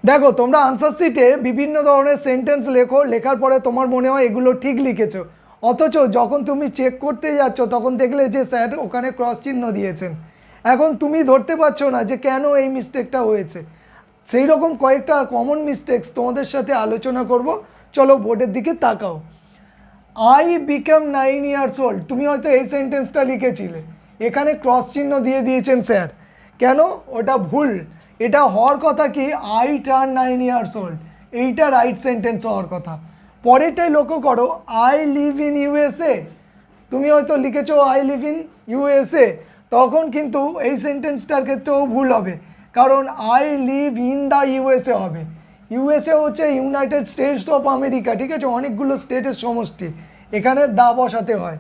দেখো তোমরা আনসার শিটে বিভিন্ন ধরনের সেন্টেন্স লেখো, লেখার পরে তোমার মনে হয় এগুলো ঠিক লিখেছো, অথচ যখন তুমি চেক করতে যাচ্ছ তখন দেখলে যে স্যার ওখানে ক্রস চিহ্ন দিয়েছেন। এখন তুমি ধরতে পারছো না যে কেন এই মিস্টেকটা হয়েছে। সেই রকম কয়েকটা কমন মিস্টেকস তোমাদের সাথে আলোচনা করব। চলো বোর্ডের দিকে তাকাও। আই বিকাম 9 years old, তুমি হয়তো এই সেন্টেন্সটা লিখেছিলে, এখানে ক্রস চিহ্ন দিয়ে দিয়েছেন স্যার। কেন? ওটা ভুল। এটা হওয়ার কথা কি আই টার্ন 9 years old, এইটা রাইট সেন্টেন্স হওয়ার কথা। পরেরটাই লক্ষ্য করো, আই লিভ ইন ইউএসএ, তুমি হয়তো লিখেছো আই লিভ ইন ইউএসএ, তখন কিন্তু এই সেন্টেন্সটার ক্ষেত্রেও ভুল হবে, কারণ I live in the USA হবে। ইউএসএ হচ্ছে ইউনাইটেড স্টেটস অফ আমেরিকা, ঠিক আছে, অনেকগুলো স্টেটের সমষ্টি, এখানে দা বসাতে হয়।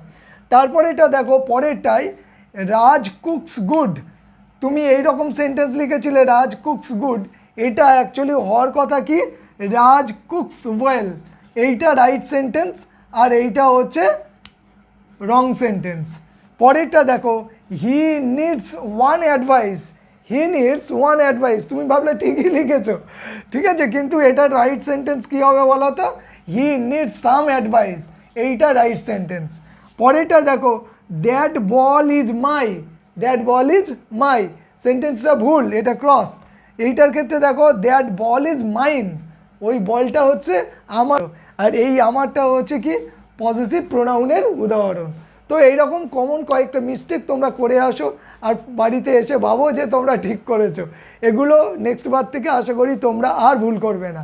তারপরে এটা দেখো পরেরটাই, রাজ কুকস গুড, তুমি এইরকম সেন্টেন্স লিখেছিলে রাজ কুকস গুড, এটা অ্যাকচুয়ালি হওয়ার কথা কি রাজ কুকস ওয়েল, এইটা রাইট সেন্টেন্স আর এইটা হচ্ছে রং সেন্টেন্স। পরেরটা দেখো, হি নিডস ওয়ান অ্যাডভাইস, হি নিডস ওয়ান অ্যাডভাইস, তুমি ভাবলে ঠিকই লিখেছো, ঠিক আছে, কিন্তু এটা রাইট সেন্টেন্স কী হবে বলো তো, হি নিডস সাম অ্যাডভাইস, এইটা রাইট সেন্টেন্স। পরেরটা দেখো, that ball is my, that ball is my, সেন্টেন্সটা ভুল, এটা ক্রস। এইটার ক্ষেত্রে দেখো দ্যাট বল ইজ মাইন, ওই বলটা হচ্ছে আমার, আর এই আমারটা হচ্ছে কি পজিটিভ প্রোনাউনের উদাহরণ। তো এইরকম কমন কয়েকটা মিস্টেক তোমরা করে আসো আর বাড়িতে এসে ভাবো যে তোমরা ঠিক করেছো। এগুলো নেক্সট বার থেকে আশা করি তোমরা আর ভুল করবে না।